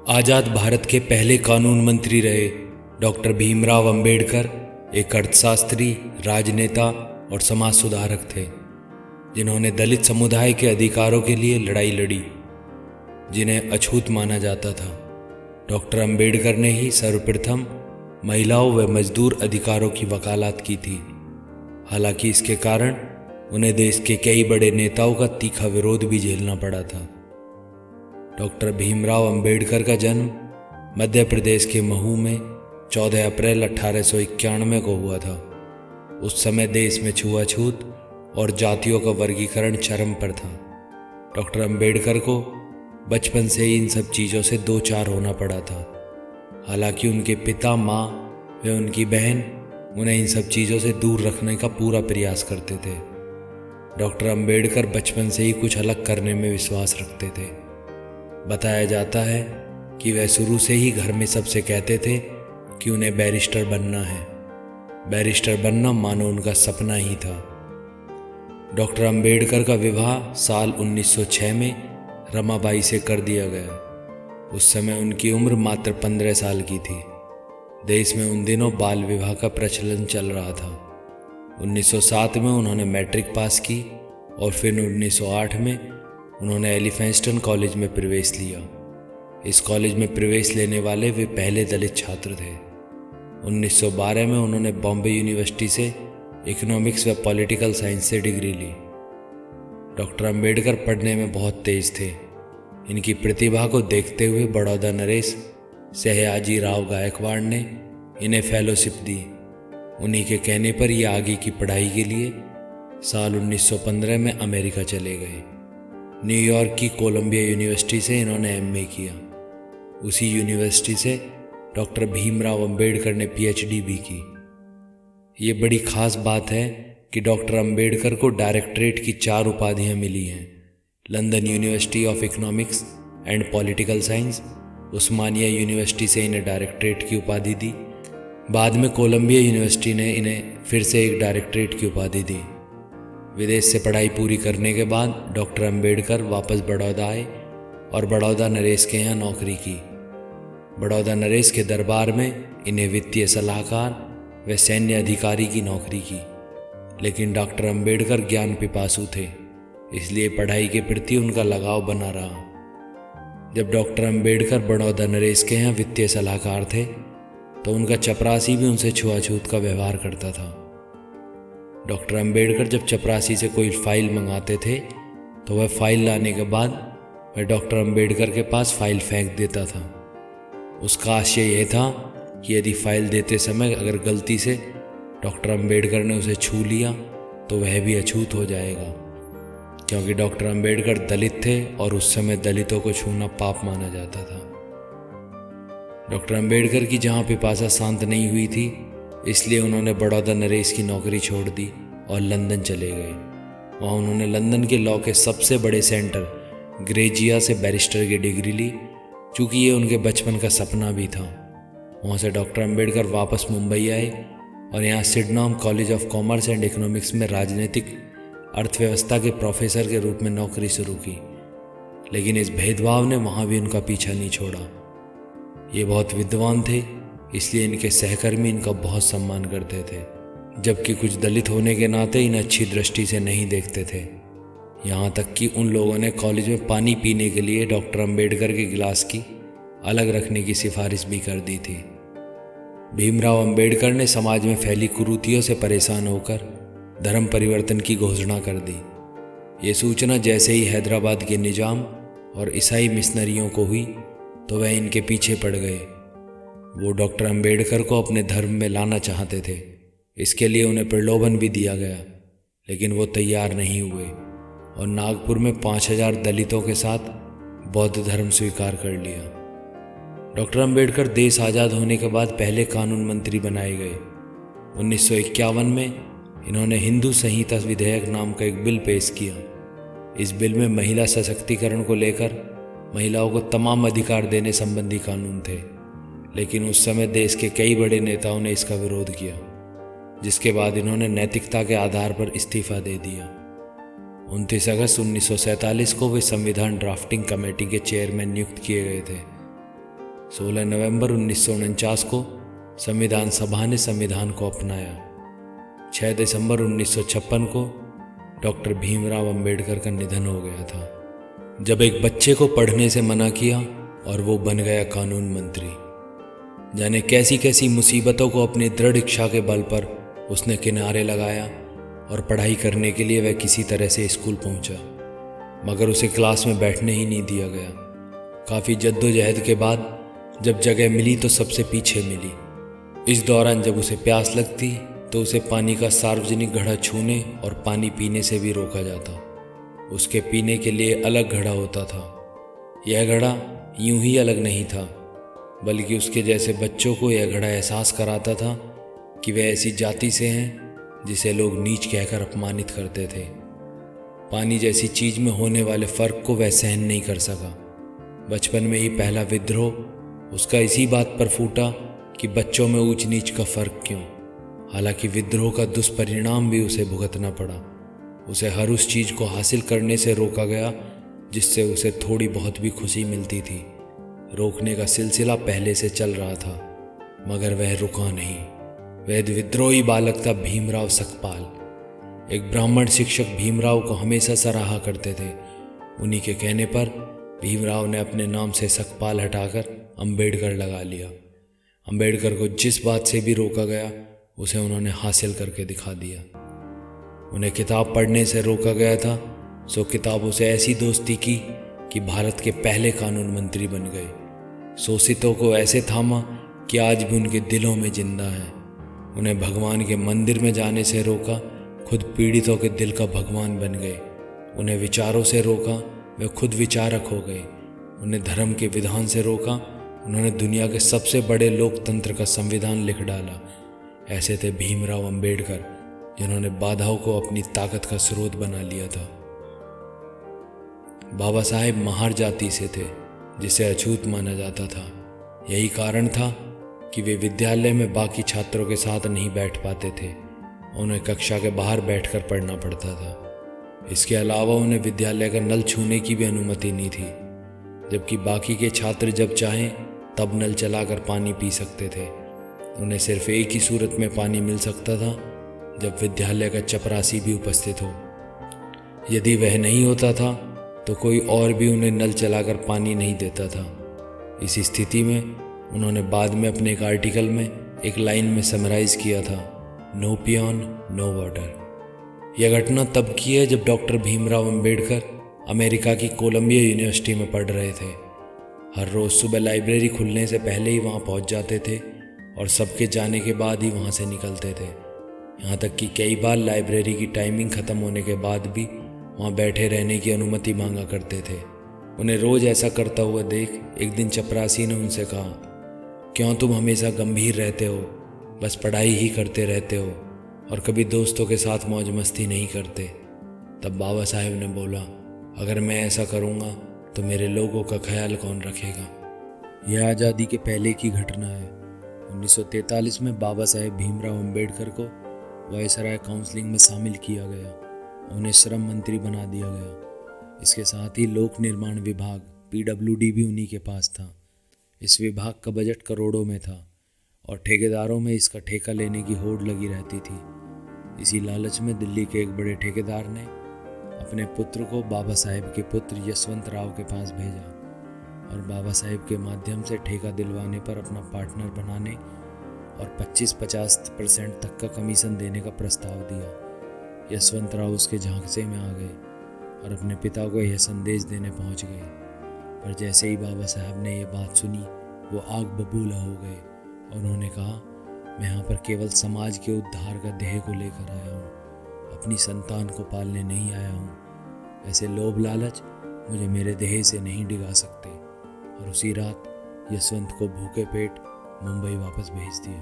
आज़ाद भारत के पहले कानून मंत्री रहे डॉक्टर भीमराव अंबेडकर एक अर्थशास्त्री, राजनेता और समाज सुधारक थे, जिन्होंने दलित समुदाय के अधिकारों के लिए लड़ाई लड़ी, जिन्हें अछूत माना जाता था। डॉक्टर अंबेडकर ने ही सर्वप्रथम महिलाओं व मजदूर अधिकारों की वकालत की थी। हालांकि इसके कारण उन्हें देश के कई बड़े नेताओं का तीखा विरोध भी झेलना पड़ा था। डॉक्टर भीमराव अंबेडकर का जन्म मध्य प्रदेश के महू में 14 अप्रैल 1891 को हुआ था। उस समय देश में छुआछूत और जातियों का वर्गीकरण चरम पर था। डॉक्टर अंबेडकर को बचपन से ही इन सब चीज़ों से दो चार होना पड़ा था। हालांकि उनके पिता, माँ व उनकी बहन उन्हें इन सब चीज़ों से दूर रखने का पूरा प्रयास करते थे। डॉक्टर अंबेडकर बचपन से ही कुछ अलग करने में विश्वास रखते थे। बताया जाता है कि वह शुरू से ही घर में सबसे कहते थे कि उन्हें बैरिस्टर बनना है। बैरिस्टर बनना मानो उनका सपना ही था। डॉक्टर अंबेडकर का विवाह साल 1906 में रमाबाई से कर दिया गया। उस समय उनकी उम्र मात्र 15 साल की थी। देश में उन दिनों बाल विवाह का प्रचलन चल रहा था। 1907 में उन्होंने मैट्रिक पास की और फिर 1908 में उन्होंने एलिफेंस्टन कॉलेज में प्रवेश लिया। इस कॉलेज में प्रवेश लेने वाले वे पहले दलित छात्र थे। 1912 में उन्होंने बॉम्बे यूनिवर्सिटी से इकोनॉमिक्स व पॉलिटिकल साइंस से डिग्री ली। डॉक्टर अंबेडकर पढ़ने में बहुत तेज थे। इनकी प्रतिभा को देखते हुए बड़ौदा नरेश सयाजी राव गायकवाड़ ने इन्हें फेलोशिप दी। उन्हीं के कहने पर ये आगे की पढ़ाई के लिए साल 1915 में अमेरिका चले गए। न्यूयॉर्क की कोलंबिया यूनिवर्सिटी से इन्होंने एमए किया। उसी यूनिवर्सिटी से डॉक्टर भीमराव अंबेडकर ने पीएचडी भी की। ये बड़ी खास बात है कि डॉक्टर अंबेडकर को डायरेक्टरेट की 4 उपाधियां मिली हैं। London university of economics and political science, Osmania university से इन्हें डायरेक्टरेट की उपाधि दी। बाद में कोलंबिया यूनिवर्सिटी ने इन्हें फिर से एक डायरेक्टरेट की उपाधि दी। विदेश से पढ़ाई पूरी करने के बाद डॉक्टर अंबेडकर वापस बड़ौदा आए और बड़ौदा नरेश के यहाँ नौकरी की। बड़ौदा नरेश के दरबार में इन्हें वित्तीय सलाहकार व सैन्य अधिकारी की नौकरी की। लेकिन डॉक्टर अंबेडकर ज्ञान पिपासु थे, इसलिए पढ़ाई के प्रति उनका लगाव बना रहा। जब डॉक्टर अंबेडकर बड़ौदा नरेश के यहाँ वित्तीय सलाहकार थे तो उनका चपरासी भी उनसे छुआछूत का व्यवहार करता था। डॉक्टर अंबेडकर जब चपरासी से कोई फाइल मंगाते थे तो वह फाइल लाने के बाद वह डॉक्टर अंबेडकर के पास फाइल फेंक देता था। उसका आशय यह था कि यदि फाइल देते समय अगर गलती से डॉक्टर अंबेडकर ने उसे छू लिया तो वह भी अछूत हो जाएगा, क्योंकि डॉक्टर अंबेडकर दलित थे और उस समय दलितों को छूना पाप माना जाता था। डॉक्टर अंबेडकर की जहाँ पिपासा शांत नहीं हुई थी, इसलिए उन्होंने बड़ौदा नरेश की नौकरी छोड़ दी और लंदन चले गए। वहाँ उन्होंने लंदन के लॉ के सबसे बड़े सेंटर ग्रेजिया से बैरिस्टर की डिग्री ली, चूँकि ये उनके बचपन का सपना भी था। वहाँ से डॉक्टर अंबेडकर वापस मुंबई आए और यहाँ Sydenham College of Commerce and Economics में राजनीतिक अर्थव्यवस्था के प्रोफेसर के रूप में नौकरी शुरू की। लेकिन इस भेदभाव ने वहाँ भी उनका पीछा नहीं छोड़ा। ये बहुत विद्वान थे, इसलिए इनके सहकर्मी इनका बहुत सम्मान करते थे, जबकि कुछ दलित होने के नाते इन्हें अच्छी दृष्टि से नहीं देखते थे। यहाँ तक कि उन लोगों ने कॉलेज में पानी पीने के लिए डॉक्टर अंबेडकर के गिलास की अलग रखने की सिफारिश भी कर दी थी। भीमराव अंबेडकर ने समाज में फैली कुरीतियों से परेशान होकर धर्म परिवर्तन की घोषणा कर दी। ये सूचना जैसे ही हैदराबाद के निजाम और ईसाई मिशनरियों को हुई तो वह इनके पीछे पड़ गए। वो डॉक्टर अंबेडकर को अपने धर्म में लाना चाहते थे। इसके लिए उन्हें प्रलोभन भी दिया गया, लेकिन वो तैयार नहीं हुए और नागपुर में 5000 दलितों के साथ बौद्ध धर्म स्वीकार कर लिया। डॉक्टर अंबेडकर देश आज़ाद होने के बाद पहले कानून मंत्री बनाए गए। 1951 में इन्होंने हिंदू संहिता विधेयक नाम का एक बिल पेश किया। इस बिल में महिला सशक्तिकरण को लेकर महिलाओं को तमाम अधिकार देने संबंधी कानून थे, लेकिन उस समय देश के कई बड़े नेताओं ने इसका विरोध किया, जिसके बाद इन्होंने नैतिकता के आधार पर इस्तीफा दे दिया। 29 अगस्त 1947 को वे संविधान ड्राफ्टिंग कमेटी के चेयरमैन नियुक्त किए गए थे। 16 नवंबर 1949 को संविधान सभा ने संविधान को अपनाया। 6 दिसंबर 1956 को डॉक्टर भीमराव अंबेडकर का निधन हो गया था, जब एक बच्चे को पढ़ने से मना किया और वो बन गया कानून मंत्री। जाने कैसी कैसी मुसीबतों को अपनी दृढ़ इच्छा के बल पर उसने किनारे लगाया और पढ़ाई करने के लिए वह किसी तरह से स्कूल पहुंचा, मगर उसे क्लास में बैठने ही नहीं दिया गया। काफ़ी जद्दोजहद के बाद जब जगह मिली तो सबसे पीछे मिली। इस दौरान जब उसे प्यास लगती तो उसे पानी का सार्वजनिक घड़ा छूने और पानी पीने से भी रोका जाता। उसके पीने के लिए अलग घड़ा होता था। यह घड़ा यूं ही अलग नहीं था, बल्कि उसके जैसे बच्चों को यह घड़ा एहसास कराता था कि वे ऐसी जाति से हैं जिसे लोग नीच कहकर अपमानित करते थे। पानी जैसी चीज में होने वाले फर्क को वह सहन नहीं कर सका। बचपन में ही पहला विद्रोह उसका इसी बात पर फूटा कि बच्चों में ऊंच नीच का फर्क क्यों। हालांकि विद्रोह का दुष्परिणाम भी उसे भुगतना पड़ा। उसे हर उस चीज को हासिल करने से रोका गया जिससे उसे थोड़ी बहुत भी खुशी मिलती थी। रोकने का सिलसिला पहले से चल रहा था, मगर वह रुका नहीं। वह विद्रोही बालक था भीमराव सकपाल। एक ब्राह्मण शिक्षक भीमराव को हमेशा सराहा करते थे। उन्हीं के कहने पर भीमराव ने अपने नाम से सकपाल हटाकर अंबेडकर लगा लिया। अंबेडकर को जिस बात से भी रोका गया उसे उन्होंने हासिल करके दिखा दिया। उन्हें किताब पढ़ने से रोका गया था, सो किताबों से ऐसी दोस्ती की कि भारत के पहले कानून मंत्री बन गए। शोषितों को ऐसे थामा कि आज भी उनके दिलों में जिंदा है। उन्हें भगवान के मंदिर में जाने से रोका, खुद पीड़ितों के दिल का भगवान बन गए। उन्हें विचारों से रोका, वे खुद विचारक हो गए। उन्हें धर्म के विधान से रोका, उन्होंने दुनिया के सबसे बड़े लोकतंत्र का संविधान लिख डाला। ऐसे थे भीमराव अंबेडकर, जिन्होंने बाधाओं को अपनी ताकत का स्रोत बना लिया था। बाबा साहेब महार जाति से थे, जिसे अछूत माना जाता था। यही कारण था कि वे विद्यालय में बाकी छात्रों के साथ नहीं बैठ पाते थे। उन्हें कक्षा के बाहर बैठकर पढ़ना पड़ता था। इसके अलावा उन्हें विद्यालय का नल छूने की भी अनुमति नहीं थी, जबकि बाकी के छात्र जब चाहें तब नल चलाकर पानी पी सकते थे। उन्हें सिर्फ एक ही सूरत में पानी मिल सकता था, जब विद्यालय का चपरासी भी उपस्थित हो। यदि वह नहीं होता था तो कोई और भी उन्हें नल चलाकर पानी नहीं देता था। इस स्थिति में उन्होंने बाद में अपने एक आर्टिकल में एक लाइन में समराइज किया था, नो पियोन नो वाटर। यह घटना तब की है जब डॉक्टर भीमराव अंबेडकर अमेरिका की कोलंबिया यूनिवर्सिटी में पढ़ रहे थे। हर रोज़ सुबह लाइब्रेरी खुलने से पहले ही वहाँ पहुँच जाते थे और सबके जाने के बाद ही वहाँ से निकलते थे। यहाँ तक कि कई बार लाइब्रेरी की टाइमिंग ख़त्म होने के बाद भी वहाँ बैठे रहने की अनुमति मांगा करते थे। उन्हें रोज़ ऐसा करता हुआ देख एक दिन चपरासी ने उनसे कहा, क्यों तुम हमेशा गंभीर रहते हो, बस पढ़ाई ही करते रहते हो और कभी दोस्तों के साथ मौज मस्ती नहीं करते। तब बाबा साहेब ने बोला, अगर मैं ऐसा करूँगा तो मेरे लोगों का ख्याल कौन रखेगा। यह आज़ादी के पहले की घटना है। 1943 में बाबा साहेब भीमराव अंबेडकर को वायसराय काउंसिलिंग में शामिल किया गया। उन्हें श्रम मंत्री बना दिया गया। इसके साथ ही लोक निर्माण विभाग PWD भी उन्हीं के पास था। इस विभाग का बजट करोड़ों में था और ठेकेदारों में इसका ठेका लेने की होड़ लगी रहती थी। इसी लालच में दिल्ली के एक बड़े ठेकेदार ने अपने पुत्र को बाबा साहेब के पुत्र यशवंत राव के पास भेजा और बाबा साहेब के माध्यम से ठेका दिलवाने पर अपना पार्टनर बनाने और 25-50% तक का कमीशन देने का प्रस्ताव दिया। यशवंत राव उसके झांसे में आ गए और अपने पिता को यह संदेश देने पहुंच गए। पर जैसे ही बाबा साहब ने यह बात सुनी, वो आग बबूला हो गए और उन्होंने कहा, मैं यहाँ पर केवल समाज के उद्धार का ध्येय को लेकर आया हूँ, अपनी संतान को पालने नहीं आया हूँ। ऐसे लोभ लालच मुझे मेरे ध्येय से नहीं डिगा सकते। और उसी रात यशवंत को भूखे पेट मुंबई वापस भेज दिया।